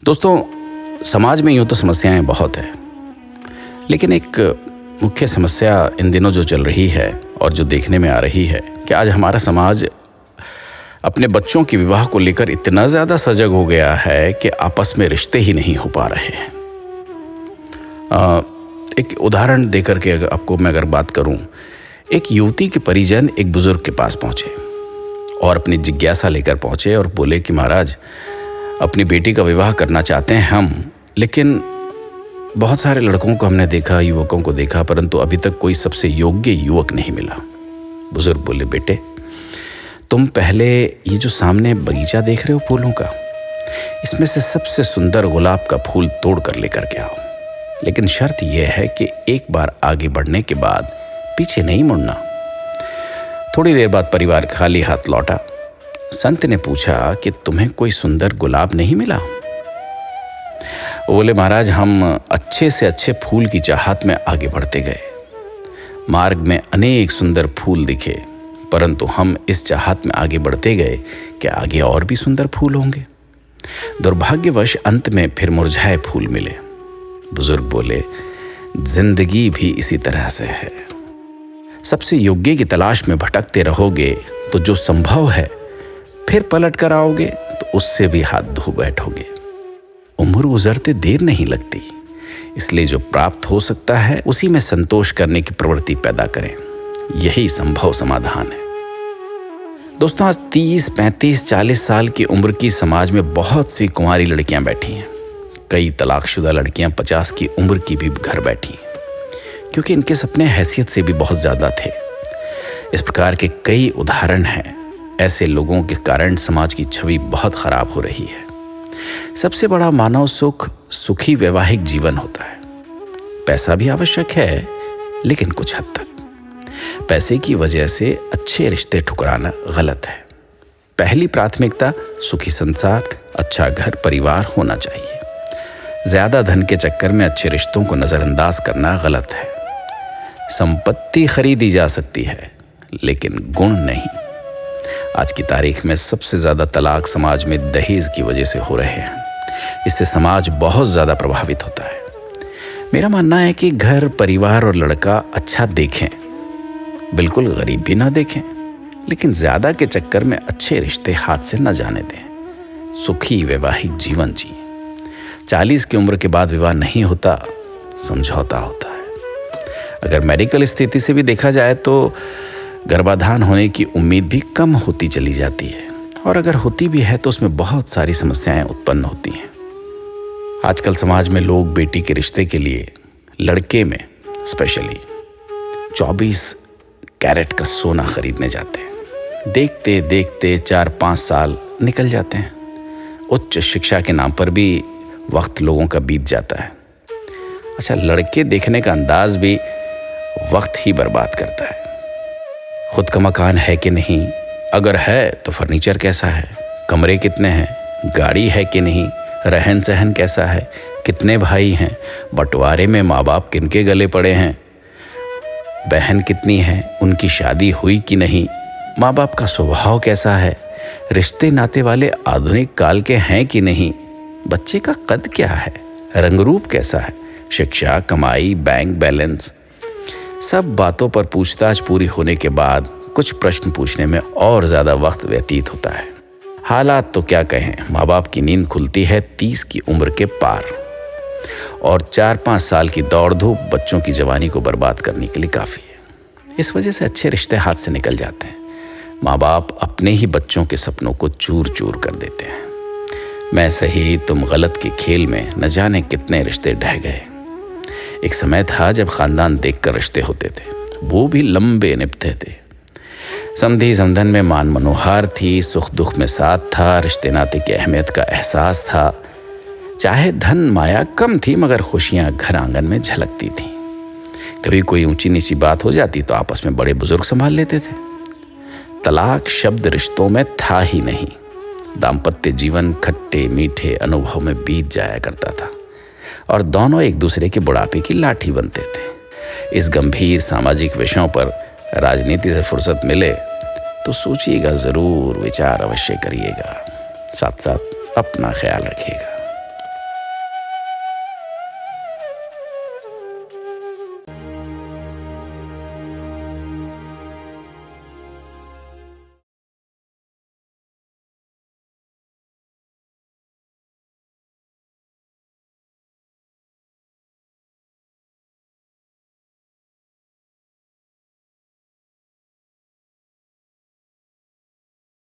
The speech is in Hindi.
दोस्तों, समाज में यूँ तो समस्याएं बहुत हैं, लेकिन एक मुख्य समस्या इन दिनों जो चल रही है और जो देखने में आ रही है कि आज हमारा समाज अपने बच्चों के विवाह को लेकर इतना ज़्यादा सजग हो गया है कि आपस में रिश्ते ही नहीं हो पा रहे हैं। एक उदाहरण देकर के आपको मैं अगर बात करूं, एक युवती के परिजन एक बुजुर्ग के पास पहुंचे और अपनी जिज्ञासा लेकर पहुंचे और बोले कि महाराज, अपनी बेटी का विवाह करना चाहते हैं हम, लेकिन बहुत सारे लड़कों को हमने देखा, युवकों को देखा, परंतु अभी तक कोई सबसे योग्य युवक नहीं मिला। बुजुर्ग बोले, बेटे तुम पहले ये जो सामने बगीचा देख रहे हो फूलों का, इसमें से सबसे सुंदर गुलाब का फूल तोड़ कर लेकर के आओ, लेकिन शर्त यह है कि एक बार आगे बढ़ने के बाद पीछे नहीं मुड़ना। थोड़ी देर बाद परिवार खाली हाथ लौटा। संत ने पूछा कि तुम्हें कोई सुंदर गुलाब नहीं मिला? वो बोले, महाराज हम अच्छे से अच्छे फूल की चाहत में आगे बढ़ते गए। मार्ग में अनेक सुंदर फूल दिखे, परंतु हम इस चाहत में आगे बढ़ते गए कि आगे और भी सुंदर फूल होंगे। दुर्भाग्यवश अंत में फिर मुरझाए फूल मिले। बुजुर्ग बोले, जिंदगी भी इसी तरह से है। सबसे योग्य की तलाश में भटकते रहोगे तो जो संभव है फिर पलट कर आओगे तो उससे भी हाथ धो बैठोगे। उम्र गुजरते देर नहीं लगती, इसलिए जो प्राप्त हो सकता है उसी में संतोष करने की प्रवृत्ति पैदा करें, यही संभव समाधान है। दोस्तों, आज 30, 35, 40 साल की उम्र की समाज में बहुत सी कुंवारी लड़कियां बैठी हैं। कई तलाकशुदा लड़कियां 50 की उम्र की भी घर बैठी हैं, क्योंकि इनके सपने हैसियत से भी बहुत ज़्यादा थे। इस प्रकार के कई उदाहरण हैं। ऐसे लोगों के कारण समाज की छवि बहुत खराब हो रही है। सबसे बड़ा मानव सुख सुखी वैवाहिक जीवन होता है। पैसा भी आवश्यक है, लेकिन कुछ हद तक। पैसे की वजह से अच्छे रिश्ते ठुकराना गलत है। पहली प्राथमिकता सुखी संसार, अच्छा घर परिवार होना चाहिए। ज़्यादा धन के चक्कर में अच्छे रिश्तों को नज़रअंदाज करना गलत है। संपत्ति खरीदी जा सकती है, लेकिन गुण नहीं। आज की तारीख में सबसे ज़्यादा तलाक समाज में दहेज की वजह से हो रहे हैं। इससे समाज बहुत ज़्यादा प्रभावित होता है। मेरा मानना है कि घर परिवार और लड़का अच्छा देखें, बिल्कुल गरीब भी ना देखें, लेकिन ज़्यादा के चक्कर में अच्छे रिश्ते हाथ से न जाने दें। सुखी वैवाहिक जीवन जिए। 40 की उम्र के बाद विवाह नहीं होता, समझौता होता है। अगर मेडिकल स्थिति से भी देखा जाए तो गर्भाधान होने की उम्मीद भी कम होती चली जाती है, और अगर होती भी है तो उसमें बहुत सारी समस्याएं उत्पन्न होती हैं। आजकल समाज में लोग बेटी के रिश्ते के लिए लड़के में स्पेशली 24 कैरेट का सोना खरीदने जाते हैं। देखते देखते 4-5 साल निकल जाते हैं। उच्च शिक्षा के नाम पर भी वक्त लोगों का बीत जाता है। अच्छा, लड़के देखने का अंदाज भी वक्त ही बर्बाद करता है। खुद का मकान है कि नहीं, अगर है तो फर्नीचर कैसा है, कमरे कितने हैं, गाड़ी है कि नहीं, रहन सहन कैसा है, कितने भाई हैं, बंटवारे में माँ बाप किनके गले पड़े हैं, बहन कितनी है, उनकी शादी हुई कि नहीं, माँ बाप का स्वभाव कैसा है, रिश्ते नाते वाले आधुनिक काल के हैं कि नहीं, बच्चे का कद क्या है, रंग रूप कैसा है, शिक्षा, कमाई, बैंक बैलेंस। सब बातों पर पूछताछ पूरी होने के बाद कुछ प्रश्न पूछने में और ज़्यादा वक्त व्यतीत होता है। हालात तो क्या कहें, माँ बाप की नींद खुलती है 30 की उम्र के पार, और 4-5 साल की दौड़ धूप बच्चों की जवानी को बर्बाद करने के लिए काफ़ी है। इस वजह से अच्छे रिश्ते हाथ से निकल जाते हैं। माँ बाप अपने ही बच्चों के सपनों को चूर चूर कर देते हैं। मैं सही तुम गलत के खेल में न जाने कितने रिश्ते ढह गए। एक समय था जब खानदान देखकर रिश्ते होते थे, वो भी लंबे निभते थे। समधी समधन में मान मनोहार थी, सुख दुख में साथ था, रिश्ते नाते की अहमियत का एहसास था। चाहे धन माया कम थी, मगर खुशियां घर आंगन में झलकती थीं। कभी कोई ऊंची नीची बात हो जाती तो आपस में बड़े बुजुर्ग संभाल लेते थे। तलाक शब्द रिश्तों में था ही नहीं। दाम्पत्य जीवन खट्टे मीठे अनुभव में बीत जाया करता था, और दोनों एक दूसरे के बुढ़ापे की लाठी बनते थे। इस गंभीर सामाजिक विषयों पर राजनीति से फुर्सत मिले तो सोचिएगा ज़रूर, विचार अवश्य करिएगा, साथ साथ अपना ख्याल रखिएगा।